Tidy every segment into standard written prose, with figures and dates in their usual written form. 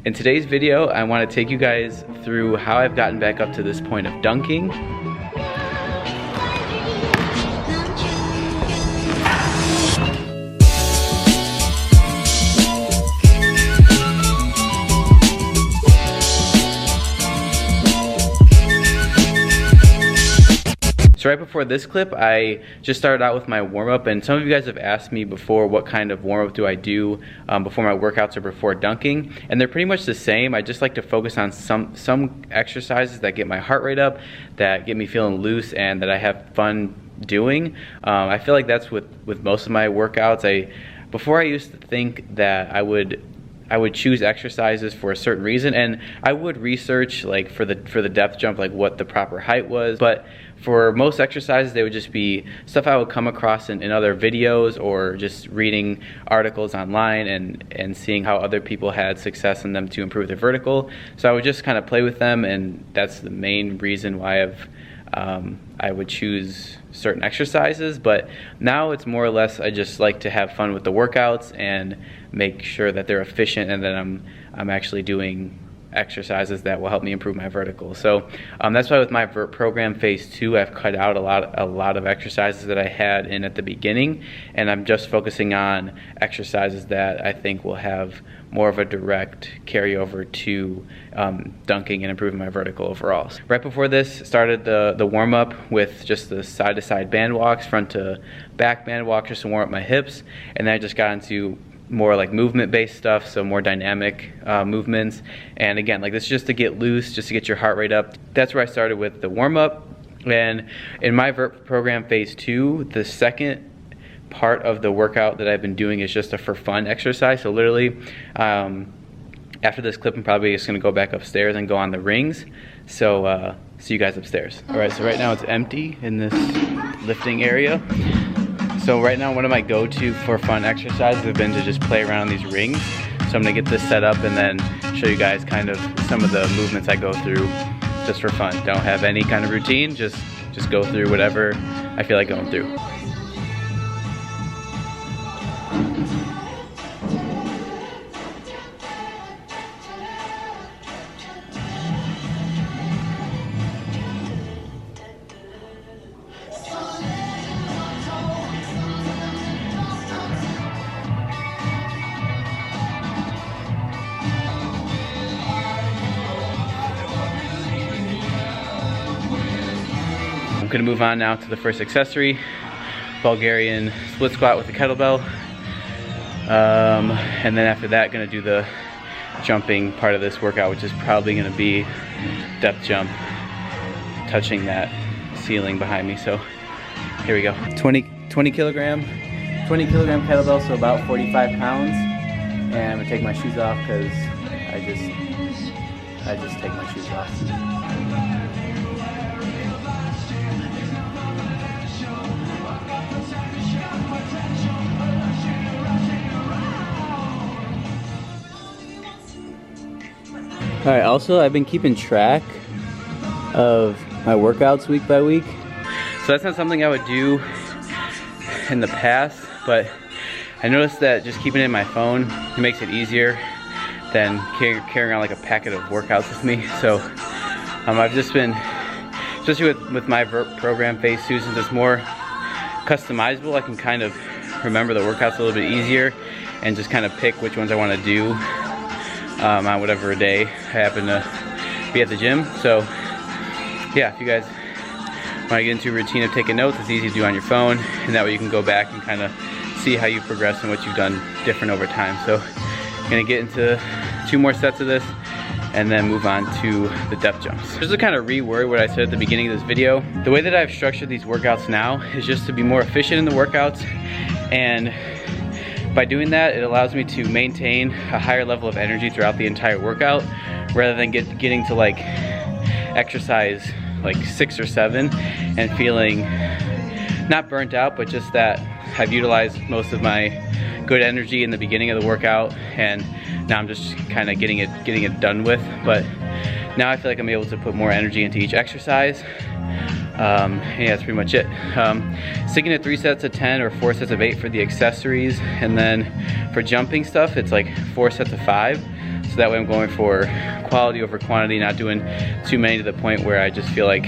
In today's video, I want to take you guys through how I've gotten back up to this point of dunking. So right before this clip, I just started out with my warm-up, and some of you guys have asked me before what kind of warm-up do I do before my workouts or before dunking, and they're pretty much the same. I just like to focus on some exercises that get my heart rate up, that get me feeling loose, and that I have fun doing. I feel like that's with most of my workouts. Before I used to think that I would choose exercises for a certain reason, and I would research like for the depth jump, like what the proper height was, but for most exercises they would just be stuff I would come across in other videos, or just reading articles online and seeing how other people had success in them to improve their vertical. So I would just kind of play with them, and that's the main reason why I would choose certain exercises. But now it's more or less I just like to have fun with the workouts and make sure that they're efficient, and that I'm actually doing exercises that will help me improve my vertical. So that's why with my vert program phase 2, I've cut out a lot of exercises that I had in at the beginning, and I'm just focusing on exercises that I think will have more of a direct carryover to dunking and improving my vertical overall. Right before this, started the warm-up with just the side-to-side band walks, front to back band walks, just to warm up my hips, and then I just got into more like movement-based stuff, so more dynamic movements. And again, like this is just to get loose, just to get your heart rate up. That's where I started with the warm-up. And in my vert program phase 2, the second part of the workout that I've been doing is just a for fun exercise. So literally, after this clip, I'm probably just gonna go back upstairs and go on the rings. So see you guys upstairs. All right, so right now it's empty in this lifting area. So right now, one of my go-to for fun exercises have been to just play around these rings. So I'm gonna get this set up and then show you guys kind of some of the movements I go through just for fun. Don't have any kind of routine, just go through whatever I feel like going through. I'm gonna move on now to the first accessory, Bulgarian split squat with the kettlebell. And then after that, gonna do the jumping part of this workout, which is probably gonna be depth jump, touching that ceiling behind me. So here we go. 20 kilogram kettlebell, so about 45 pounds. And I'm gonna take my shoes off because I just take my shoes off. Alright, also I've been keeping track of my workouts week by week. So that's not something I would do in the past, but I noticed that just keeping it in my phone, it makes it easier than carrying around like a packet of workouts with me. So I've just been, especially with my vert program phase 2, since it's more customizable, I can kind of remember the workouts a little bit easier and just kind of pick which ones I want to do on whatever day I happen to be at the gym. So yeah, if you guys want to get into a routine of taking notes, it's easy to do on your phone, and that way you can go back and kind of see how you progress and what you've done different over time. So I'm gonna get into 2 more sets of this and then move on to the depth jumps. Just to kind of reword what I said at the beginning of this video, the way that I've structured these workouts now is just to be more efficient in the workouts, and by doing that, it allows me to maintain a higher level of energy throughout the entire workout, rather than getting to like exercise like 6 or 7 and feeling not burnt out, but just that I've utilized most of my good energy in the beginning of the workout, and now I'm just kind of getting it done with. But now I feel like I'm able to put more energy into each exercise. Yeah, that's pretty much it. Sticking to 3 sets of 10 or 4 sets of 8 for the accessories, and then for jumping stuff, it's like 4 sets of 5. So that way I'm going for quality over quantity, not doing too many to the point where I just feel like,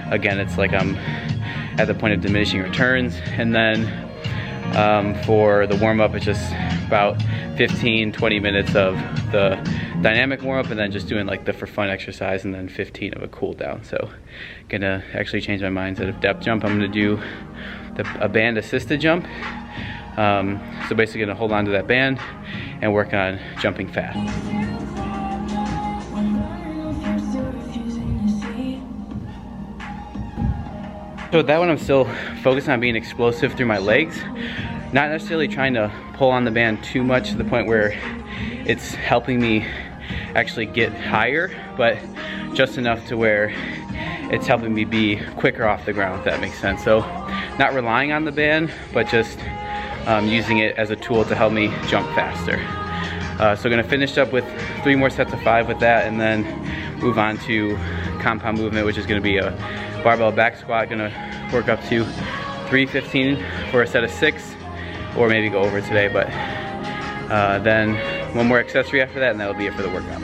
again, it's like I'm at the point of diminishing returns. And then for the warm-up, it's just about 15-20 minutes of the dynamic warm-up, and then just doing like the for fun exercise, and then 15 of a cool down. So gonna actually change my mind. Instead of depth jump, I'm gonna do a band assisted jump. So basically gonna hold on to that band and work on jumping fast. So with that one, I'm still focused on being explosive through my legs. Not necessarily trying to pull on the band too much to the point where it's helping me actually get higher, but just enough to where it's helping me be quicker off the ground, if that makes sense. So not relying on the band, but just using it as a tool to help me jump faster. So gonna finish up with 3 more sets of 5 with that, and then move on to compound movement, which is gonna be a barbell back squat. Gonna work up to 315 for a set of 6, or maybe go over today, but then 1 more accessory after that, and that'll be it for the workout.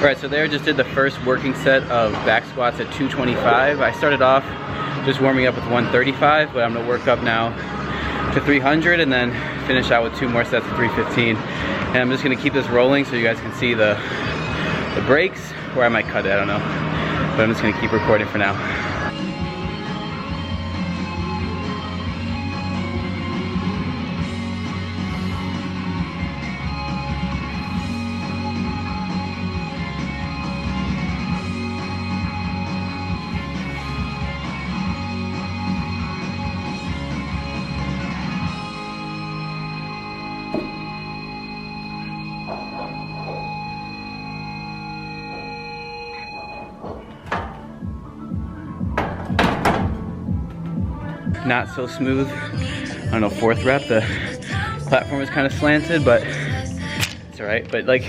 Alright, so there I just did the first working set of back squats at 225. I started off just warming up with 135, but I'm gonna work up now to 300 and then finish out with 2 more sets of 315. And I'm just gonna keep this rolling so you guys can see the breaks, or I might cut it, I don't know. But I'm just gonna keep recording for now. Not so smooth. I don't know, 4th rep, the platform is kind of slanted, but it's all right. But like,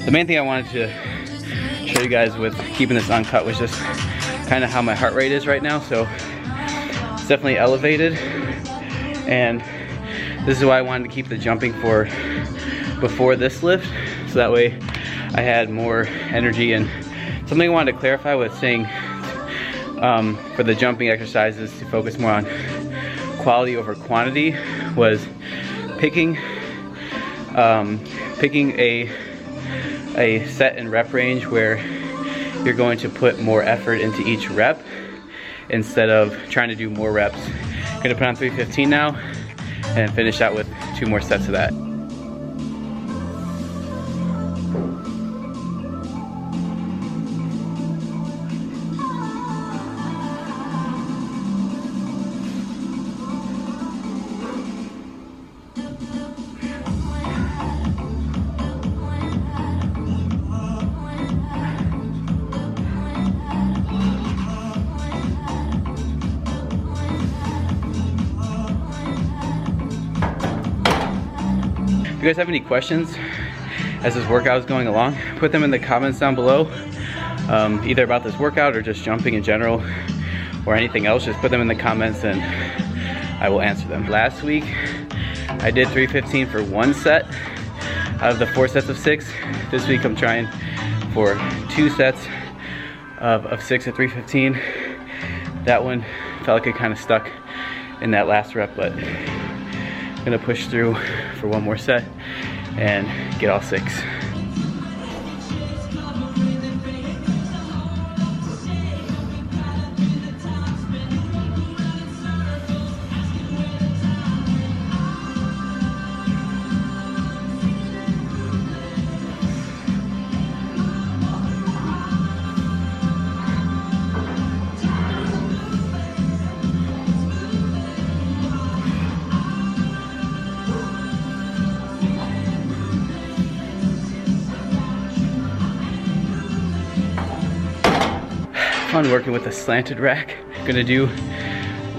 the main thing I wanted to show you guys with keeping this uncut was just kind of how my heart rate is right now. So it's definitely elevated, and this is why I wanted to keep the jumping for before this lift, so that way I had more energy. And something I wanted to clarify was saying for the jumping exercises to focus more on quality over quantity, was picking a set and rep range where you're going to put more effort into each rep instead of trying to do more reps. I'm gonna put on 315 now and finish out with 2 more sets of that. If you guys have any questions as this workout is going along, put them in the comments down below, either about this workout or just jumping in general or anything else. Just put them in the comments and I will answer them. Last week I did 315 for 1 set out of the 4 sets of 6. This week I'm trying for 2 sets of 6 at 315. That one felt like it kind of stuck in that last rep, but I'm gonna push through for 1 more set and get all 6. Fun working with a slanted rack. Gonna do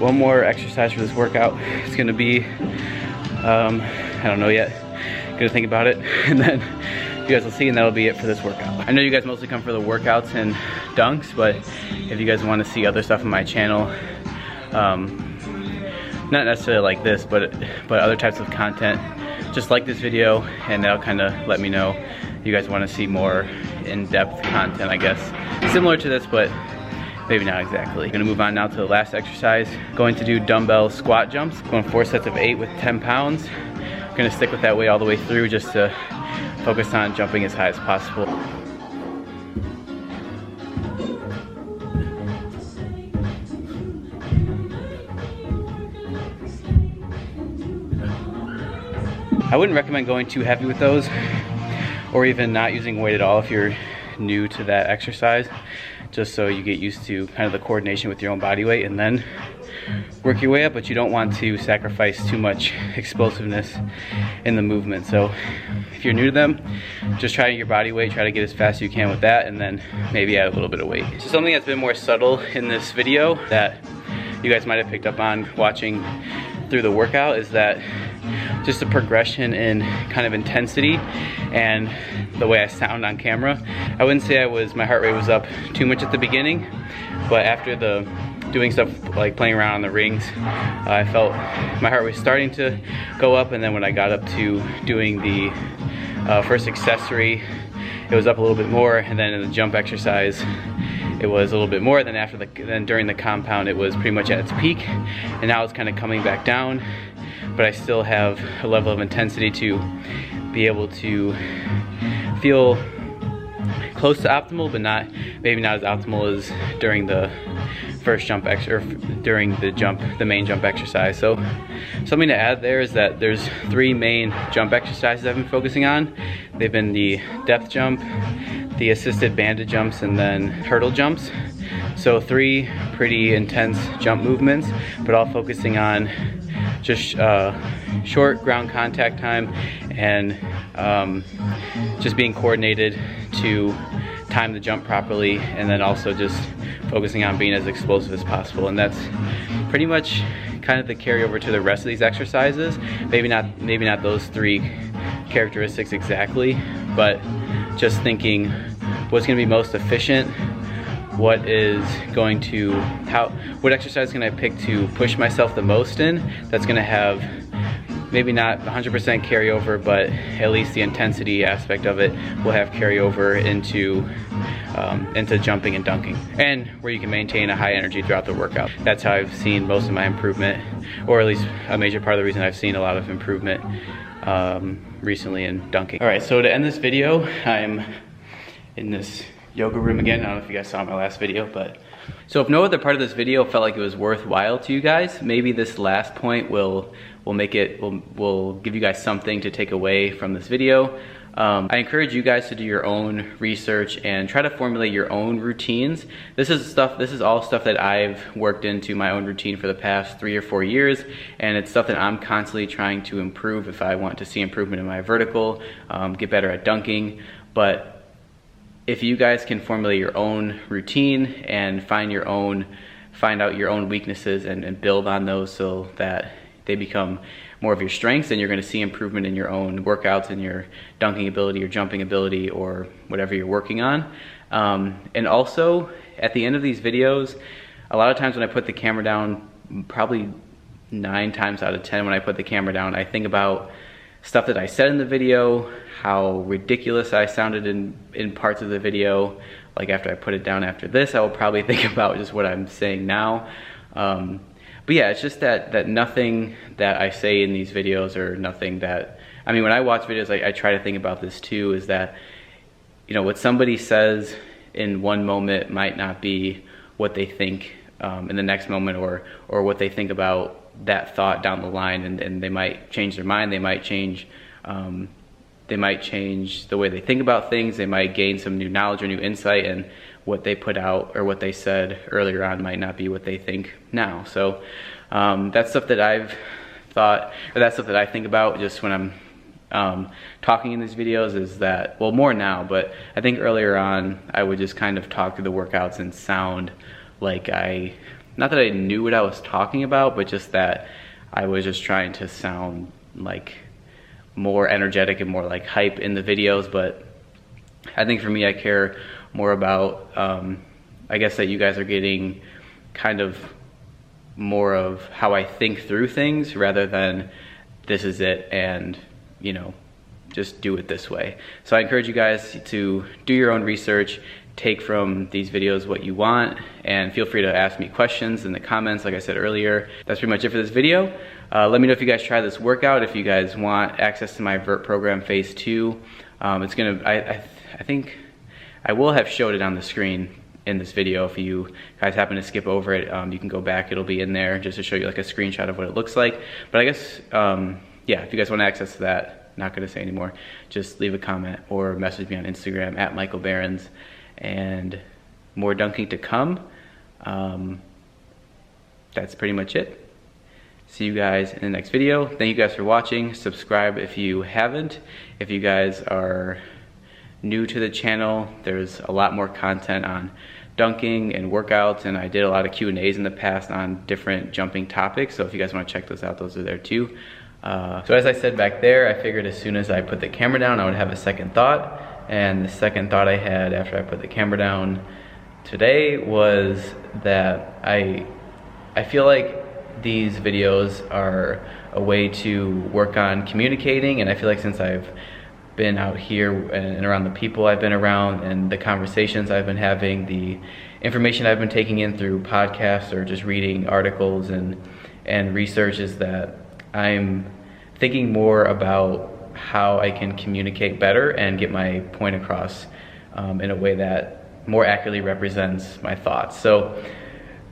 one more exercise for this workout. It's gonna be, I don't know yet. Gonna think about it, and then you guys will see, and that'll be it for this workout. I know you guys mostly come for the workouts and dunks, but if you guys want to see other stuff on my channel, not necessarily like this, but other types of content, just like this video, and that'll kind of let me know you guys want to see more in-depth content, I guess. Similar to this, but maybe not exactly. I'm gonna move on now to the last exercise. Going to do dumbbell squat jumps, going 4 sets of 8 with 10 pounds. I'm gonna stick with that weight all the way through just to focus on jumping as high as possible. I wouldn't recommend going too heavy with those, or even not using weight at all if you're new to that exercise, just so you get used to kind of the coordination with your own body weight and then work your way up, but you don't want to sacrifice too much explosiveness in the movement. So if you're new to them, just try your body weight, try to get as fast as you can with that, and then maybe add a little bit of weight. So something that's been more subtle in this video that you guys might have picked up on watching through the workout is that just the progression in kind of intensity and the way I sound on camera. I wouldn't say my heart rate was up too much at the beginning, but after doing stuff like playing around on the rings, I felt my heart was starting to go up, and then when I got up to doing the first accessory, it was up a little bit more, and then in the jump exercise, it was a little bit more. Then during the compound, it was pretty much at its peak, and now it's kind of coming back down, but I still have a level of intensity to be able to feel close to optimal, but maybe not as optimal as during the first jump or during the main jump exercise. So something to add there is that there's 3 main jump exercises I've been focusing on. They've been the depth jump, the assisted banded jumps, and then hurdle jumps. So 3 pretty intense jump movements, but all focusing on just short ground contact time and just being coordinated to time the jump properly, and then also just focusing on being as explosive as possible. And that's pretty much kind of the carryover to the rest of these exercises. Maybe not those 3 characteristics exactly, but just thinking what's going to be most efficient, what exercise can I pick to push myself the most in, that's going to have maybe not 100% carryover, but at least the intensity aspect of it will have carryover into jumping and dunking, and where you can maintain a high energy throughout the workout. That's how I've seen most of my improvement, or at least a major part of the reason I've seen a lot of improvement recently in dunking. All right, so to end this video, I'm in this yoga room again. I don't know if you guys saw my last video, but so if no other part of this video felt like it was worthwhile to you guys, maybe this last point will give you guys something to take away from this video. I encourage you guys to do your own research and try to formulate your own routines. This is all stuff that I've worked into my own routine for the past 3 or 4 years, and it's stuff that I'm constantly trying to improve if I want to see improvement in my vertical, get better at dunking. But if you guys can formulate your own routine and find out your own weaknesses and build on those so that they become more of your strengths, and you're going to see improvement in your own workouts and your dunking ability or jumping ability or whatever you're working on. And also, at the end of these videos, a lot of times when I put the camera down, probably 9 times out of 10 when I put the camera down, I think about stuff that I said in the video, how ridiculous I sounded in parts of the video. Like after I put it down after this, I will probably think about just what I'm saying now. But yeah, it's just that nothing that I say in these videos, or nothing that, I mean, when I watch videos, I try to think about this too, is that, you know, what somebody says in one moment might not be what they think in the next moment, or what they think about that thought down the line, and they might change their mind, they might change the way they think about things, they might gain some new knowledge or new insight, and what they put out or what they said earlier on might not be what they think now. So that's stuff that I've thought, or that's stuff that I think about just when I'm talking in these videos, is that, well, more now, but I think earlier on I would just kind of talk through the workouts and sound like I not that I knew what I was talking about, but just that I was just trying to sound like more energetic and more like hype in the videos. But I think for me, I care more about, I guess, that you guys are getting kind of more of how I think through things rather than this is it and, you know, just do it this way. So I encourage you guys to do your own research, take from these videos what you want, and feel free to ask me questions in the comments like I said earlier. That's pretty much it for this video. Let me know if you guys try this workout, if you guys want access to my vert program phase 2. It's gonna, I think I will have showed it on the screen in this video. If you guys happen to skip over it, you can go back, it'll be in there just to show you like a screenshot of what it looks like. But I guess, yeah, if you guys want access to that, not gonna say anymore, just leave a comment or message me on Instagram at Michael Barrins, and more dunking to come. That's pretty much it. See you guys in the next video. Thank you guys for watching. Subscribe if you haven't. If you guys are new to the channel, there's a lot more content on dunking and workouts, and I did a lot of Q&As in the past on different jumping topics, so if you guys want to check those out, those are there too. So as I said back there, I figured as soon as I put the camera down, I would have a second thought, and the second thought I had after I put the camera down today was that I feel like these videos are a way to work on communicating, and I feel like since I've been out here and around the people I've been around and the conversations I've been having, the information I've been taking in through podcasts or just reading articles and research, is that I'm thinking more about how I can communicate better and get my point across in a way that more accurately represents my thoughts. So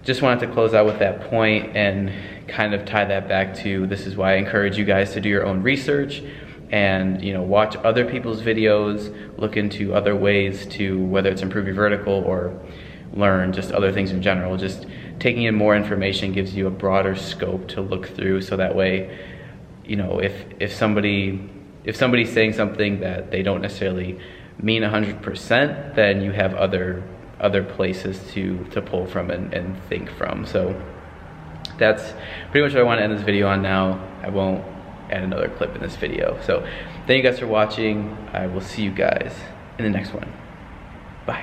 just wanted to close out with that point and kind of tie that back to, this is why I encourage you guys to do your own research and, you know, watch other people's videos, look into other ways to, whether it's improve your vertical or learn just other things in general. Just taking in more information gives you a broader scope to look through, so that way, you know, if somebody's saying something that they don't necessarily mean 100%, then you have other places to pull from and think from. So that's pretty much what I want to end this video on now. I won't add another clip in this video. So thank you guys for watching. I will see you guys in the next one.